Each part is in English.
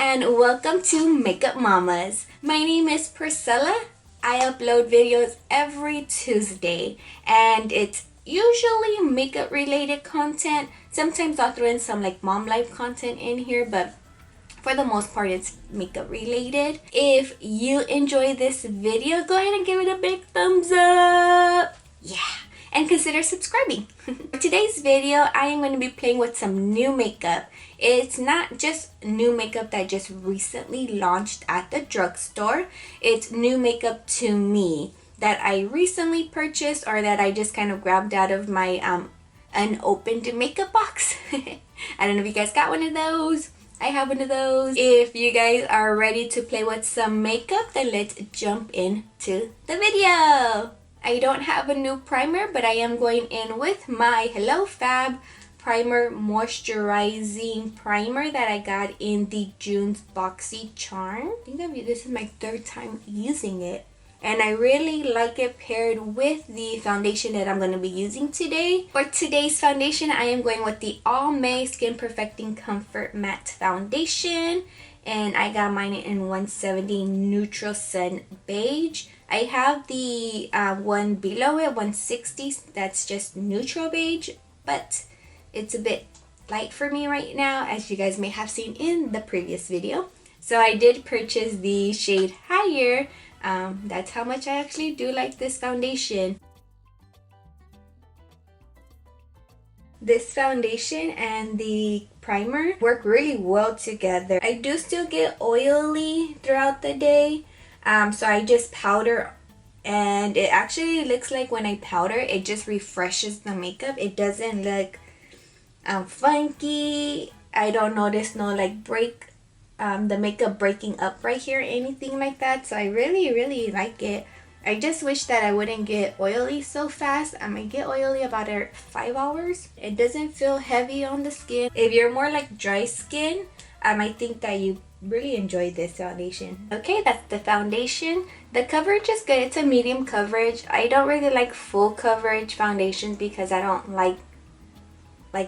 and welcome to Makeup Mamas. My name is Priscilla. I upload videos every Tuesday and it's usually makeup related content. Sometimes I'll throw in some like mom life content in here, but for the most part it's makeup related. If you enjoy this video, go ahead and give it a big thumbs up. Yeah. And consider subscribing. For today's video, I am going to be playing with some new makeup. It's not just new makeup that just recently launched at the drugstore. It's new makeup to me that I recently purchased or that I just kind of grabbed out of my unopened makeup box. I don't know if you guys got one of those. I have one of those. If you guys are ready to play with some makeup, then let's jump into the video. I don't have a new primer, but I am going in with my Fave Primer Moisturizing Primer that I got in the June's Boxy Charm. I think this is my third time using it. And I really like it paired with the foundation that I'm going to be using today. For today's foundation, I am going with the Almay Skin Perfecting Comfort Matte Foundation. And I got mine in 170 Neutral Sun Beige. I have the one below it, 160, that's just neutral beige, but it's a bit light for me right now, as you guys may have seen in the previous video. So I did purchase the shade Higher. That's how much I actually do like this foundation. This foundation and the primer work really well together. I do still get oily throughout the day. So I just powder, and it actually looks like when I powder it just refreshes the makeup. It doesn't look funky. I don't notice no like the makeup breaking up right here or anything like that. So I really like it. I just wish that I wouldn't get oily so fast. I might get oily about 5 hours. It doesn't feel heavy on the skin. If you're more like dry skin, I think that you really enjoyed this foundation. Okay, that's the foundation. The coverage is good. It's a medium coverage. I don't really like full coverage foundations because I don't like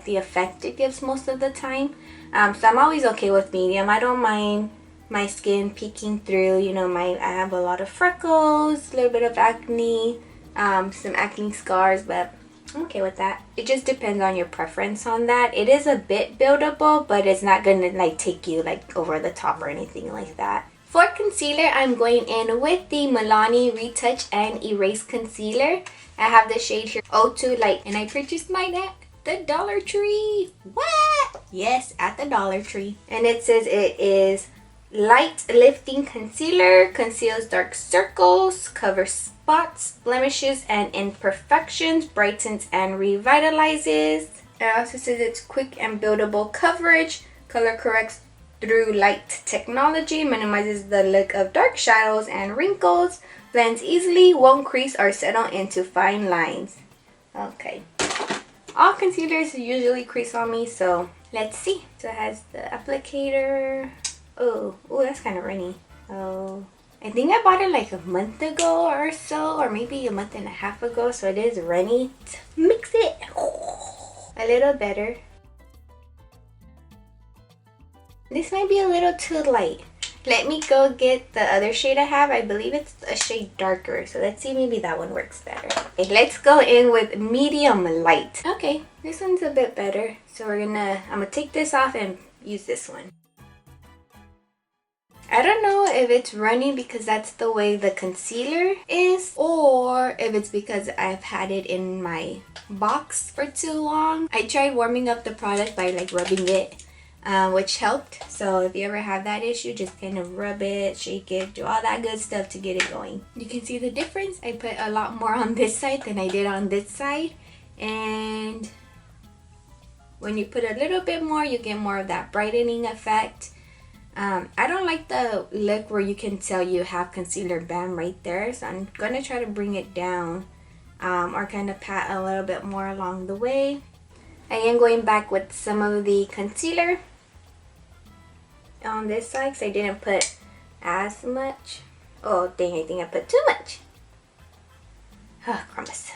the effect it gives most of the time. So I'm always okay with medium. I don't mind my skin peeking through. You know, I have a lot of freckles, a little bit of acne, some acne scars, but I'm okay with that. It just depends on your preference on that. It is a bit buildable, but it's not gonna like take you like over the top or anything like that. For concealer, I'm going in with the Milani Retouch and Erase Concealer. I have the shade here, 02 Light, and I purchased mine at the Dollar Tree. What? Yes, at the Dollar Tree. And it says it is light lifting concealer, conceals dark circles, covers spots, blemishes, and imperfections, brightens and revitalizes. It also says it's quick and buildable coverage, color corrects through light technology, minimizes the look of dark shadows and wrinkles, blends easily, won't crease or settle into fine lines. Okay. All concealers usually crease on me, so let's see. So it has the applicator. Oh, that's kind of runny. Oh, I think I bought it like a month ago or so, or maybe a month and a half ago, so it is runny. Let's mix it a little better. This might be a little too light. Let me go get the other shade I have. I believe it's a shade darker, so let's see, maybe that one works better. Okay, let's go in with medium light. Okay, this one's a bit better, so I'm gonna take this off and use this one. I don't know if it's runny because that's the way the concealer is, or if it's because I've had it in my box for too long. I tried warming up the product by like rubbing it, which helped. So if you ever have that issue, just kind of rub it, shake it, do all that good stuff to get it going. You can see the difference. I put a lot more on this side than I did on this side, and when you put a little bit more, you get more of that brightening effect. I don't like the look where you can tell you have concealer bam right there, so I'm going to try to bring it down or kind of pat a little bit more along the way. I am going back with some of the concealer on this side because I didn't put as much. Oh dang, I think I put too much. Oh, crumbs.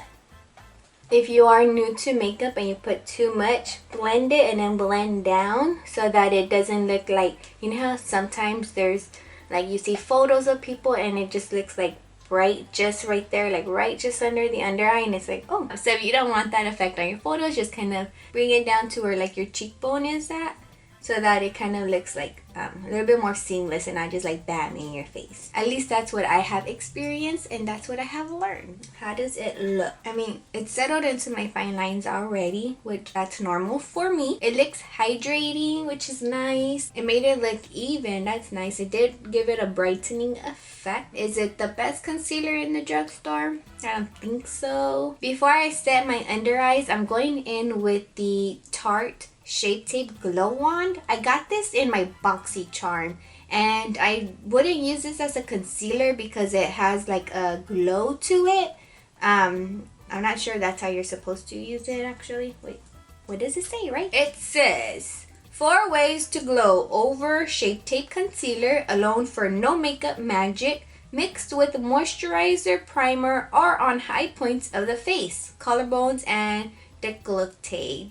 if you are new to makeup and you put too much, blend it and then blend down so that it doesn't look like, you know how sometimes there's like you see photos of people and it just looks like bright just right there, like right just under the under eye, and it's like, oh. So if you don't want that effect on your photos, just kind of bring it down to where like your cheekbone is at, so that it kind of looks like a little bit more seamless and not just like bam in your face. At least that's what I have experienced and that's what I have learned. How does it look? I mean, it's settled into my fine lines already, which that's normal for me. It looks hydrating, which is nice. It made it look even. That's nice. It did give it a brightening effect. Is it the best concealer in the drugstore? I don't think so. Before I set my under eyes, I'm going in with the Tarte Shape Tape Glow Wand. I got this in my BoxyCharm, and I wouldn't use this as a concealer because it has like a glow to it. I'm not sure that's how you're supposed to use it actually. Wait, what does it say, right? It says 4 ways to glow over Shape Tape concealer alone for no makeup magic, mixed with moisturizer, primer, or on high points of the face, collarbones, and décolleté.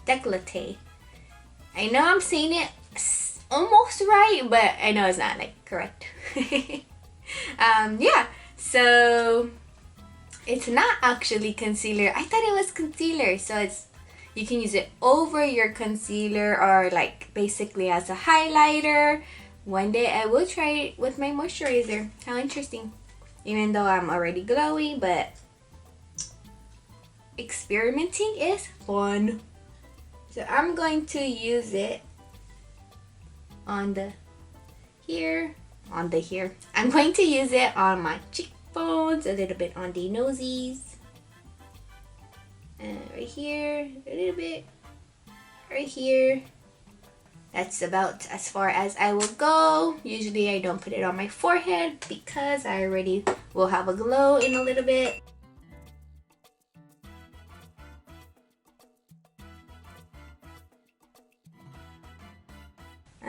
Décolleté. I know I'm saying it almost right, but I know it's not like correct. Yeah, so it's not actually concealer. I thought it was concealer, so it's, you can use it over your concealer or like basically as a highlighter. One day I will try it with my moisturizer. How interesting. Even though I'm already glowy, but experimenting is fun. So I'm going to use it on the here. I'm going to use it on my cheekbones, a little bit on the nosies, and right here, a little bit, right here. That's about as far as I will go. Usually I don't put it on my forehead because I already will have a glow in a little bit.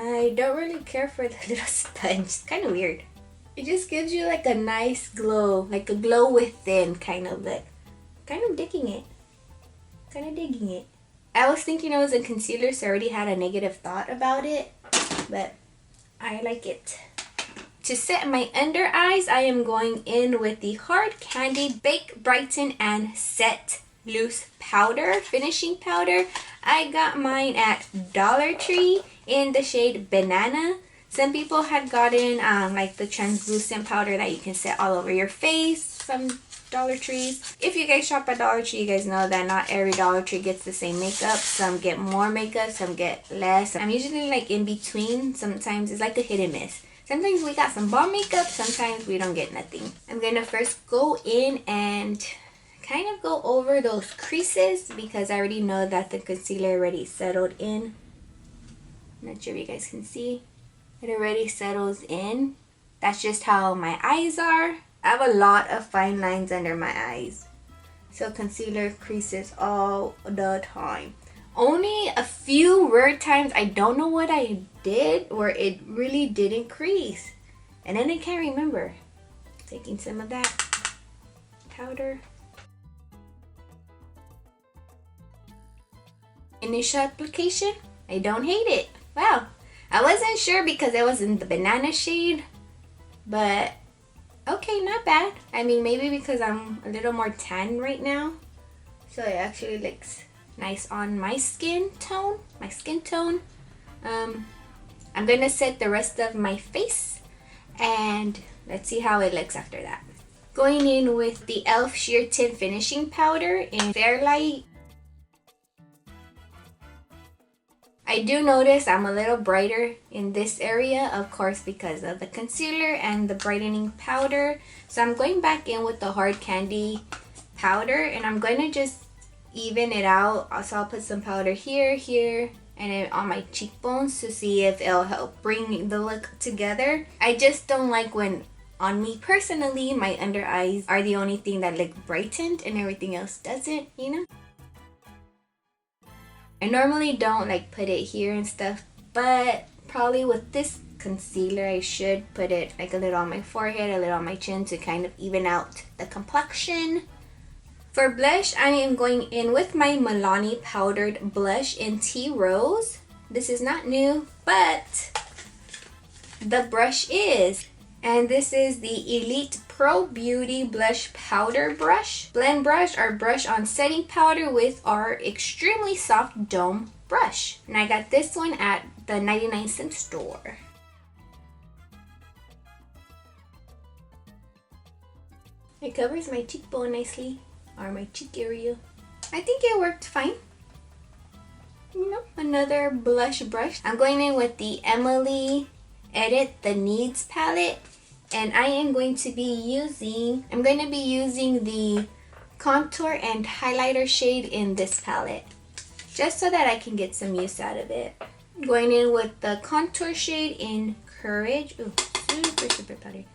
I don't really care for the little sponge. It's kind of weird. It just gives you like a nice glow, like a glow within kind of look. Kind of digging it. I was thinking it was a concealer, so I already had a negative thought about it, but I like it. To set my under eyes, I am going in with the Hard Candy Bake, Brighten, and Set Loose Powder, finishing powder. I got mine at Dollar Tree in the shade Banana. Some people had gotten like the translucent powder that you can set all over your face from Dollar Trees. If you guys shop at Dollar Tree, you guys know that not every Dollar Tree gets the same makeup. Some get more makeup, some get less. I'm usually like in between. Sometimes it's like a hit and miss. Sometimes we got some bomb makeup, sometimes we don't get nothing. I'm gonna first go in and kind of go over those creases because I already know that the concealer already settled in. Not sure if you guys can see. It already settles in. That's just how my eyes are. I have a lot of fine lines under my eyes, so concealer creases all the time. Only a few rare times I don't know what I did where it really didn't crease, and then I can't remember. Taking some of that powder. Initial application, I don't hate it. Wow, I wasn't sure because it was in the banana shade, but okay, not bad. I mean, maybe because I'm a little more tan right now, so it actually looks nice on my skin tone. I'm gonna set the rest of my face and let's see how it looks after that. Going in with the e.l.f. Sheer Tint Finishing Powder in Fairytale. I do notice I'm a little brighter in this area, of course, because of the concealer and the brightening powder. So I'm going back in with the Hard Candy powder and I'm going to just even it out. So I'll put some powder here, and then on my cheekbones to see if it'll help bring the look together. I just don't like when, on me personally, my under eyes are the only thing that look brightened and everything else doesn't, you know? I normally don't like put it here and stuff, but probably with this concealer I should put it like a little on my forehead, a little on my chin to kind of even out the complexion. For blush, I am going in with my Milani powdered blush in Tea Rose. This is not new, but the brush is. And this is the Elite Pro Beauty Blush Powder Brush. Blend brush or brush on setting powder with our extremely soft dome brush. And I got this one at the 99-cent store. It covers my cheekbone nicely, or my cheek area. I think it worked fine. You know, another blush brush. I'm going in with the Emily Edit the Needs palette, and I am going to be using the contour and highlighter shade in this palette, just so that I can get some use out of it. Going in with the contour shade in Courage. Ooh, super powdery.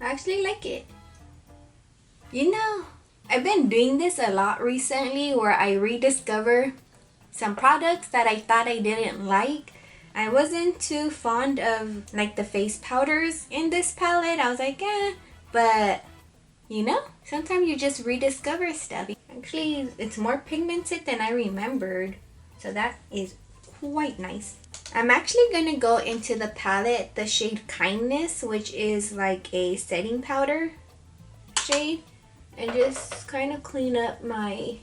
I actually like it. You know, I've been doing this a lot recently where I rediscover some products that I thought I didn't like. I wasn't too fond of like the face powders in this palette. I was like, eh, but you know, sometimes you just rediscover stuff. Actually, it's more pigmented than I remembered, so that is quite nice. I'm actually gonna go into the palette, the shade Kindness, which is like a setting powder shade, and just kind of clean up my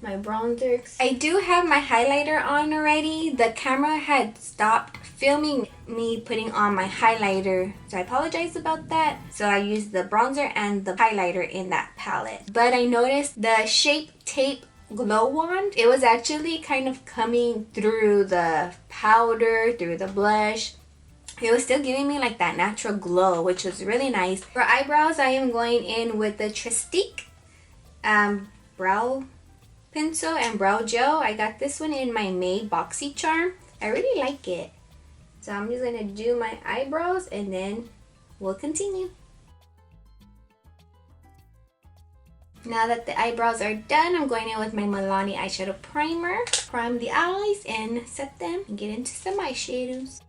bronzer. I do have my highlighter on already. The camera had stopped filming me putting on my highlighter, so I apologize about that. So I used the bronzer and the highlighter in that palette. But I noticed the Shape Tape Glow Wand, it was actually kind of coming through the powder, through the blush. It was still giving me like that natural glow, which was really nice. For eyebrows, I am going in with the Trestique brow pencil and brow gel. I got this one in my May Boxy Charm. I really like it. So I'm just going to do my eyebrows and then we'll continue. Now that the eyebrows are done, I'm going in with my Milani eyeshadow primer. Prime the eyes and set them and get into some eyeshadows.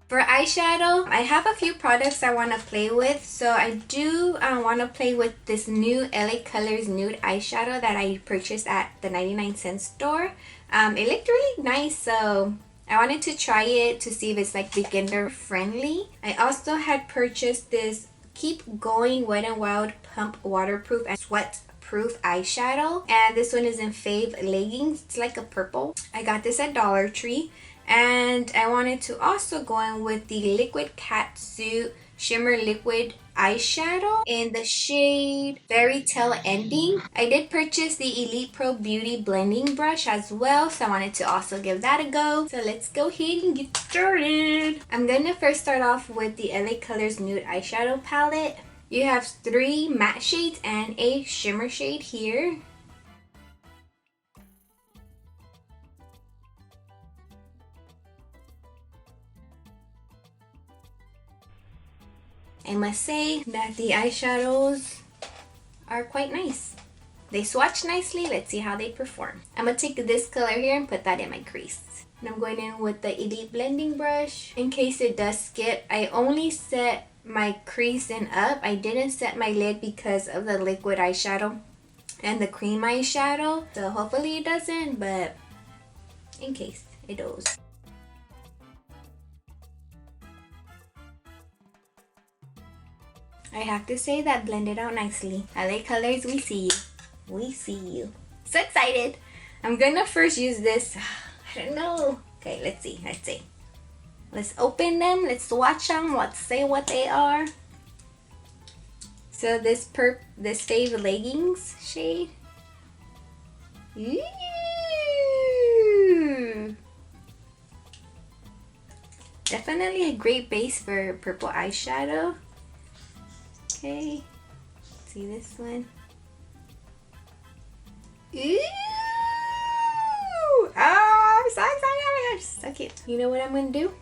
For eyeshadow, I have a few products I want to play with. So I do want to play with this new LA Colors Nude eyeshadow that I purchased at the 99-cent store. It looked really nice, so I wanted to try it to see if it's like beginner friendly. I also had purchased this Keep Going Wet n Wild Pump Waterproof and Sweat Proof eyeshadow, and this one is in Fave Leggings. It's like a purple. I got this at Dollar Tree, and I wanted to also go in with the Liquid Catsuit Shimmer Liquid eyeshadow in the shade Fairytale Ending. I did purchase the Elite Pro Beauty blending brush as well, so I wanted to also give that a go. So let's go ahead and get started. I'm gonna first start off with the LA Colors Nude eyeshadow palette. You have 3 matte shades and a shimmer shade here. I must say that the eyeshadows are quite nice. They swatch nicely. Let's see how they perform. I'm going to take this color here and put that in my crease. And I'm going in with the Elite blending brush. In case it does skip, I only set my crease and up. I didn't set my lid because of the liquid eyeshadow and the cream eyeshadow. So hopefully it doesn't, but in case it does. I have to say that blended out nicely. LA Colors, we see you. We see you. So excited. I'm gonna first use this. I don't know. Okay, let's see. Let's open them. Let's swatch them. Let's say what they are. So this Fave Leggings shade. Ooh. Definitely a great base for purple eyeshadow. Okay, see this one. Ooh! Oh, I'm so excited! Oh my gosh, so cute. You know what I'm gonna do?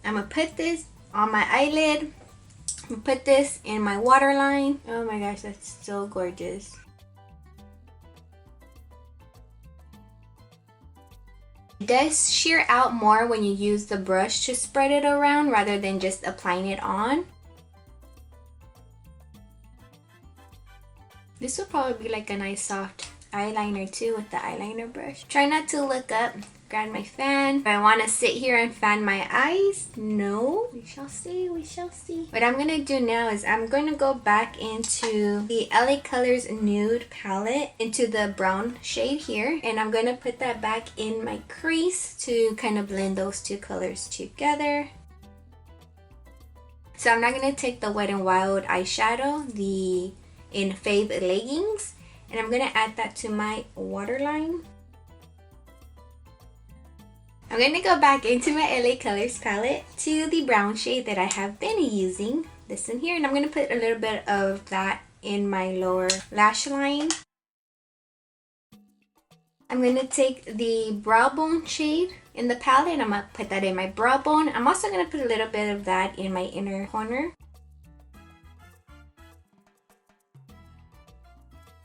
I'm gonna put this on my eyelid. I'm gonna put this in my waterline. Oh my gosh, that's so gorgeous. It does sheer out more when you use the brush to spread it around rather than just applying it on. This would probably be like a nice soft eyeliner too with the eyeliner brush. Try not to look up. Grab my fan. Do I want to sit here and fan my eyes? No. We shall see. We shall see. What I'm going to do now is I'm going to go back into the LA Colors Nude palette, into the brown shade here. And I'm going to put that back in my crease to kind of blend those two colors together. So I'm now going to take the Wet n Wild eyeshadow, in Fave Leggings. And I'm going to add that to my waterline. I'm going to go back into my LA Colors palette to the brown shade that I have been using, this in here, and I'm going to put a little bit of that in my lower lash line. I'm going to take the brow bone shade in the palette and I'm going to put that in my brow bone. I'm also going to put a little bit of that in my inner corner.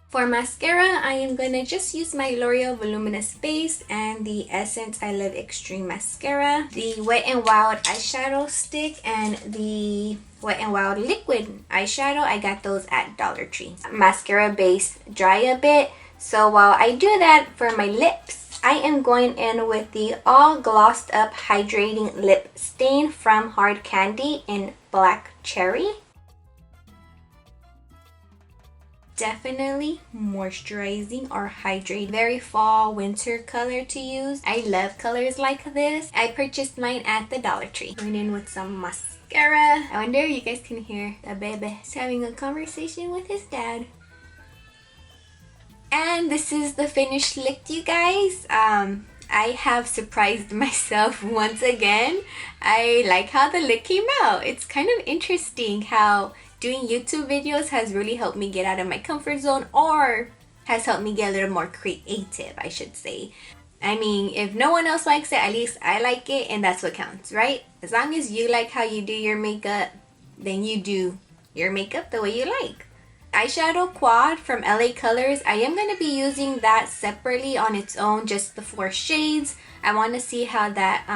For mascara, I am going to just use my L'Oreal Voluminous Base and the Essence I Love Extreme Mascara, the Wet n Wild eyeshadow stick, and the Wet n Wild liquid eyeshadow. I got those at Dollar Tree. Mascara base dry a bit, so while I do that for my lips, I am going in with the All Glossed Up Hydrating Lip Stain from Hard Candy in Black Cherry. Definitely moisturizing or hydrating. Very fall winter color to use. I love colors like this. I purchased mine at the Dollar Tree. Going in with some mascara. I wonder if you guys can hear the baby having a conversation with his dad. And this is the finished look, you guys. I have surprised myself once again. I like how the look came out. It's kind of interesting how doing YouTube videos has really helped me get out of my comfort zone, or has helped me get a little more creative, I should say. I mean, if no one else likes it, at least I like it, and that's what counts, right? As long as you like how you do your makeup, then you do your makeup the way you like. Eyeshadow quad from LA Colors, I am going to be using that separately on its own, just the 4 shades. I want to see how that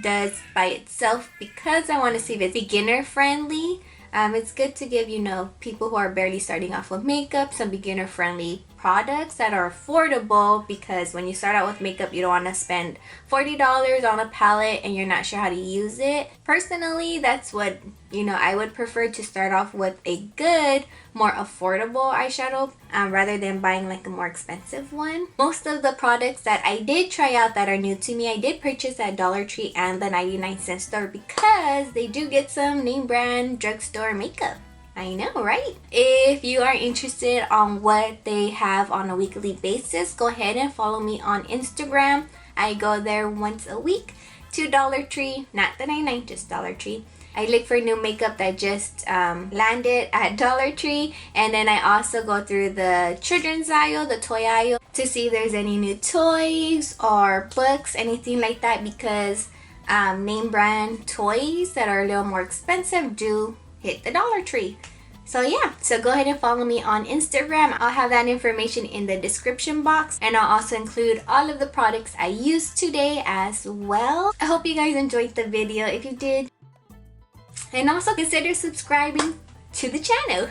does by itself, because I want to see if it's beginner friendly. It's good to give, you know, people who are barely starting off with makeup some beginner friendly products that are affordable, because when you start out with makeup, you don't want to spend $40 on a palette and you're not sure how to use it. Personally, that's what, you know, I would prefer, to start off with a good, more affordable eyeshadow rather than buying like a more expensive one. Most of the products that I did try out that are new to me, I did purchase at Dollar Tree and the 99-cent store, because they do get some name brand drugstore makeup. I know, right? If you are interested on what they have on a weekly basis, go ahead and follow me on Instagram. I go there once a week to Dollar Tree, not the 99, just Dollar Tree. I look for new makeup that just landed at Dollar Tree, and then I also go through the children's aisle, the toy aisle, to see if there's any new toys or books, anything like that, because name brand toys that are a little more expensive do hit the Dollar Tree. So yeah, so go ahead and follow me on Instagram. I'll have that information in the description box, and I'll also include all of the products I used today as well. I hope you guys enjoyed the video. If you did, and also consider subscribing to the channel.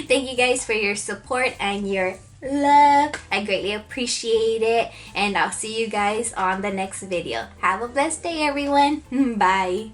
Thank you guys for your support and your love. I greatly appreciate it, and I'll see you guys on the next video. Have a blessed day, everyone. Bye.